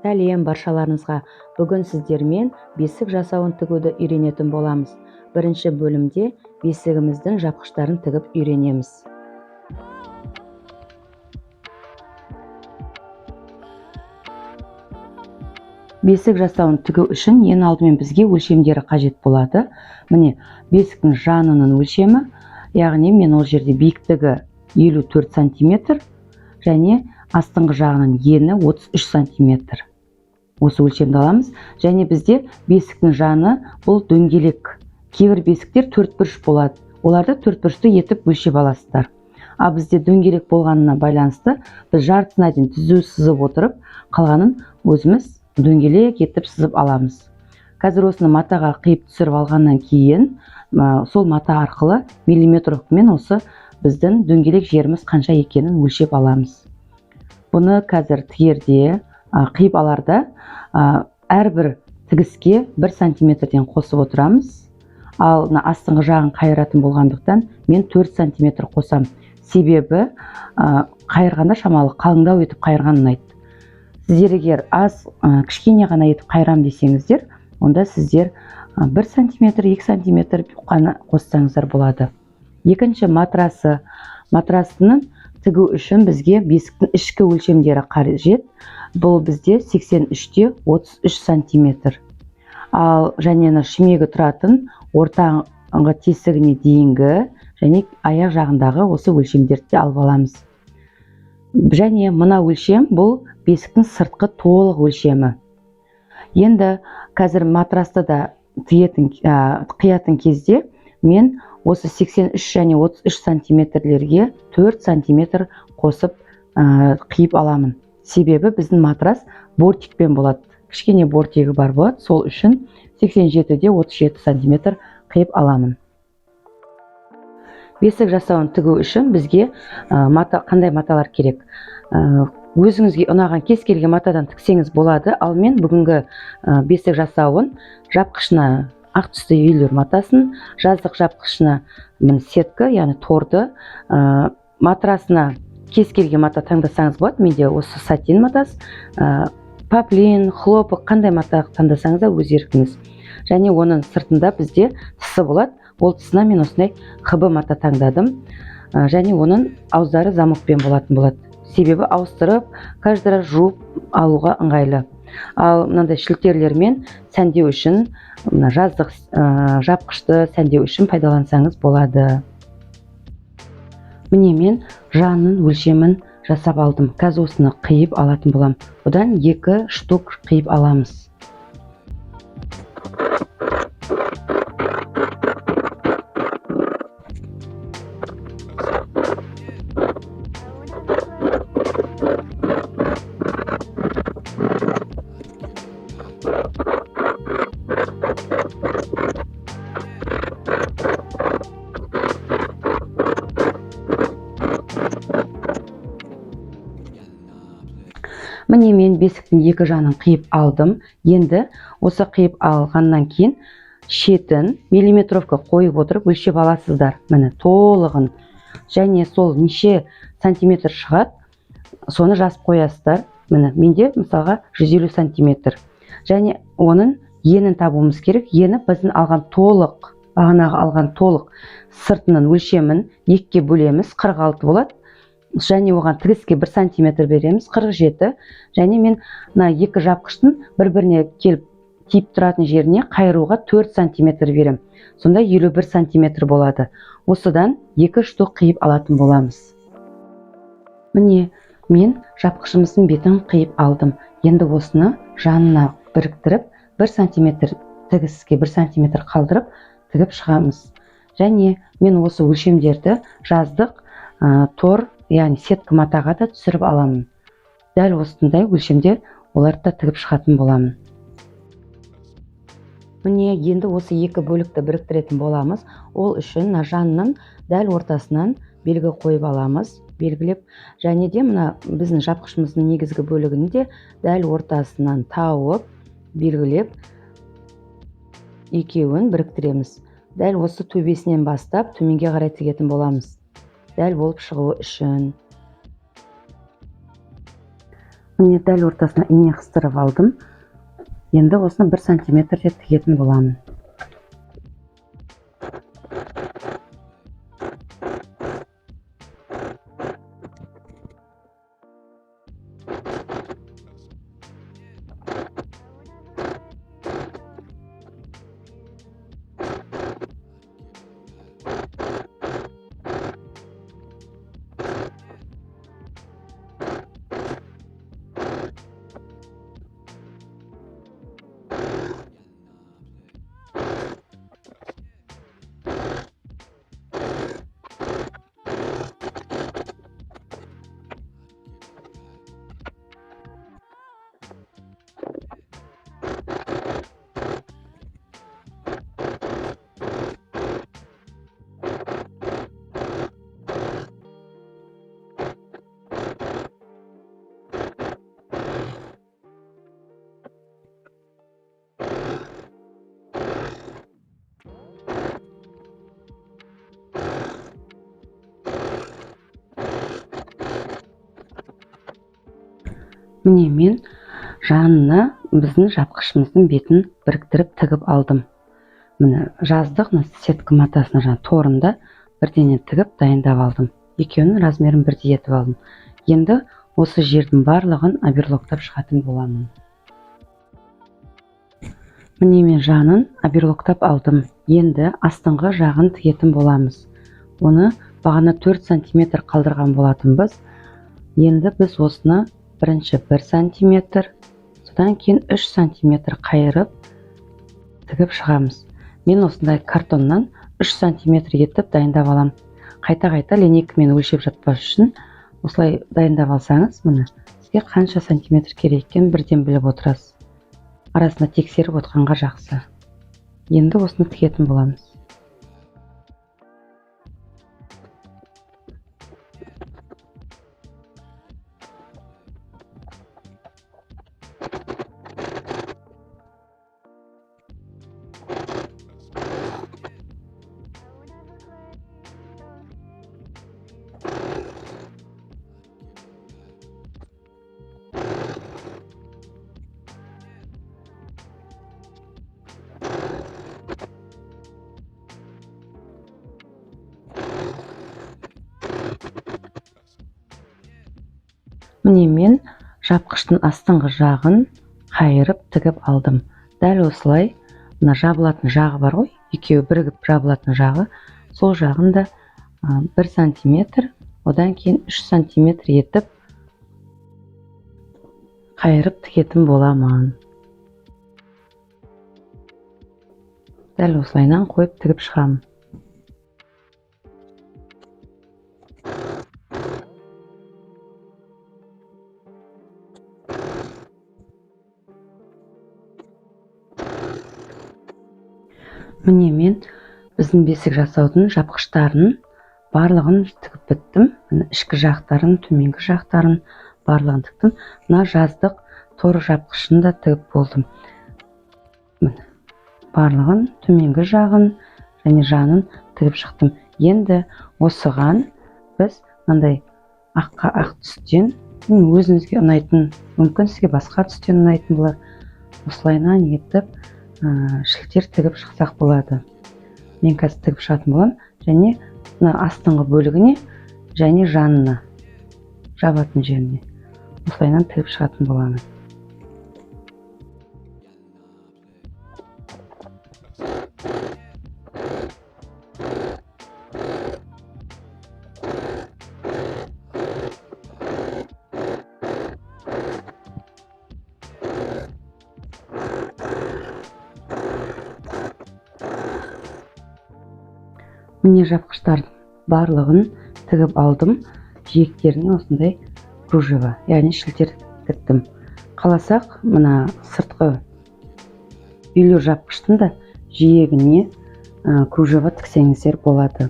Сәлем баршаларыңызға. Бүгін сіздермен бесік жасауын тігуді үйренетін боламыз. Бірінші бөлімде бесігіміздің жапқыштарын тігіп үйренеміз. Бесік жасауын тігу үшін ең алдымен бізге өлшемдері қажет болады. Міне, бесіктің жанының өлшемі, яғни мен ол жерде биіктігі 54 сантиметр және астыңғы жағының ені 33 сантиметр. Осы өлшемді аламыз. Және бізде бесіктің жаны бұл дөңгелек. Кейбір бесіктер төртбұрыш болады. Оларды төртбұрышты етіп өлшеп аласыздар. А бізде дөңгелек болғанына байланысты біз жартысына дейін түзу сызып отырып, қалғанын өзіміз дөңгелек етіп сызып аламыз. Қазір осыны матаға қиып түсіріп алғаннан кейін, сол мата арқылы миллиметр ұқпен осы біздің дөңгелек жеріміз қанша екенін өлшеп аламыз. Бұны қазір тігерде, қиып аларда әрбір тігіске 1 сантиметрден қосып отырамыз. Ал астыңғы жағын қайыратын болғандықтан мен 4 сантиметр қосам. Себебі қайырғанда шамалы қалыңдау етіп қайырған ұнайды. Сіздер егер кішкене ғана етіп қайырам десеңіздер, онда сіздер 1 сантиметр, 2 сантиметр қана қоссаңыздар болады. Екінші матрасы. Матрасының тігу үшін бізге бесіктің ішкі өлшемдері қажет. Бұл бізде 83-те 33 сантиметр. Ал және шүмегі тұратын ортаңғы тесігіне дейінгі және аяқ жағындағы осы өлшемдерді алып аламыз. Және мына өлшем бұл бесіктің сыртқы толық өлшемі. Енді қазір матрасты да қиятын кезде мен осы 83 және 33 сантиметрлерге 4 сантиметр қосып қиып аламын. Себебі біздің матрас бортикпен болады. Кішкене бортигі бар болады. Сол үшін 87-де 37 сантиметр қиып аламын. Бесік жасауын тігу үшін бізге қандай маталар керек? Өзіңізге ұнаған кез келген матадан тіксеңіз болады. Ал мен бүгінгі бесік жасауын жапқышына ақ түсті үйлер матасын, жаздық жапқышына сетка, яғни торды, матрасына кез келген мата таңдасаңыз болады. Менде осы сатин матас, поплин, хлопок, қандай мата таңдасаңыз да өз еркіңіз. Және оның сыртында бізде тысы болады. Ол тысына мен осындай хб мата таңдадым. Және оның ауыздары замокпен болатын болады. Себебі ауыстырып, каждый раз жуып алуға ыңғайлы. Ал мынандай шілтерлермен сәндеу үшін, жаздық жапқышты сәндеу үшін пайдалансаңыз болады. Міне мен жанның өлшемін жасап алдым. Қазір осыны қиып алатын болам. Одан 2 штук қиып аламыз. Міне мен бесіктің 2 жанын қиып алдым. Енді осы қиып алғаннан кейін шетін миллиметровка қойып отырып өлшеп аласыздар. Міне толығын. Және сол неше сантиметр шығады, соны жазып қоясыздар. Міне менде мысалға 150 сантиметр. Және оның енін табуымыз керек. Ені біздің бағанағы алған толық сыртының өлшемін 2-ге бөлеміз, 46 болады. Және оған тігіске 1 сантиметр береміз, 47. Және мен 2 жапқыштың бір-біріне келіп тиіп тұратын жеріне қайыруға 4 сантиметр берем. Сонда 51 сантиметр болады. Осыдан 2 штук қиып алатын боламыз. Міне мен жапқышымыздың бетін қиып алдым. Енді осыны жанына біріктіріп, 1 сантиметр тігіске 1 сантиметр қалдырып тігіп шығамыз. Және мен осы өлшемдерді жаздық тор, яғни сетка матаға да түсіріп аламын. Дәл осындай өлшемде оларды да тігіп шығатын боламын. Міне енді осы 2 бөлікті біріктіретін боламыз. Ол үшін жанның дәл ортасынан белгі қойып аламыз. Белгілеп, және де мына біздің жапқышымыздың негізгі бөлігінде дәл ортасынан тауып, белгілеп, екеуін біріктіреміз. Дәл осы төбесінен бастап төменге қарай тігетін боламыз. Дәл болып шығуы үшін. Міне дәл ортасына ине қыстырып алдым. Енді осыны 1 сантиметрде тігетін боламын. Міне мен жанына біздің жапқышымыздың бетін біріктіріп тігіп алдым. Міне жаздық сетка матасына жаңа торында бірдеңе тігіп дайындап алдым. Екеуінің размерін бірдей етіп алдым. Енді осы жердің барлығын оверлоктап шығатын боламын. Міне мен жанын оверлоктап алдым. Енді астыңғы жағын тігетін боламыз. Оны бағана 4 сантиметр қалдырған болатынбыз. Енді біз осыны бірінші 1 сантиметр, содан кейін 3 сантиметр қайырып тігіп шығамыз. Мен осындай картоннан 3 сантиметр етіп дайындап алам. Қайта-қайта линейкамен өлшеп жатпас үшін осылай дайындап алсаңыз, міне сізге қанша сантиметр керек екенін бірден біліп отырасыз. Арасында тексеріп отқанға жақсы. Енді осыны тігетін боламыз. Міне мен жапқыштың астыңғы жағын қайырып тігіп алдым. Дәл осылай, мына жабылатын жағы бар ғой, екеуі бірігіп жабылатын жағы, сол жағын да 1 сантиметр, одан кейін 3 сантиметр етіп қайырып тігетін боламын. Дәл осылайнан қойып тігіп шығамын. Міне мен біздің бесік жасаудың жапқыштарын барлығын тігіп біттім. Ішкі жақтарын, төменгі жақтарын барлығын тіктім. Мына жаздық тор жапқышын да тігіп болдым. Барлығын, төменгі жағын және жанын тігіп шықтым. Енді осыған біз мынандай аққа ақ түстен, өзіңізге ұнайтын, мүмкін сізге басқа түстен ұнайтын болар. Осылайнан етіп шілтер тігіп шықсақ болады. Мен қазір тігіп шығатын болам, және астыңғы бөлігіне және жанына, жабатын жеріне осылайнан тігіп шығатын боламын. Міне жапқыштардың барлығын тігіп алдым. Жиектеріне осындай кружево, яғни шілтер тіктім. Қаласақ, мына сыртқы үйлер жапқыштың да жиегіне кружево тіксеңіздер болады.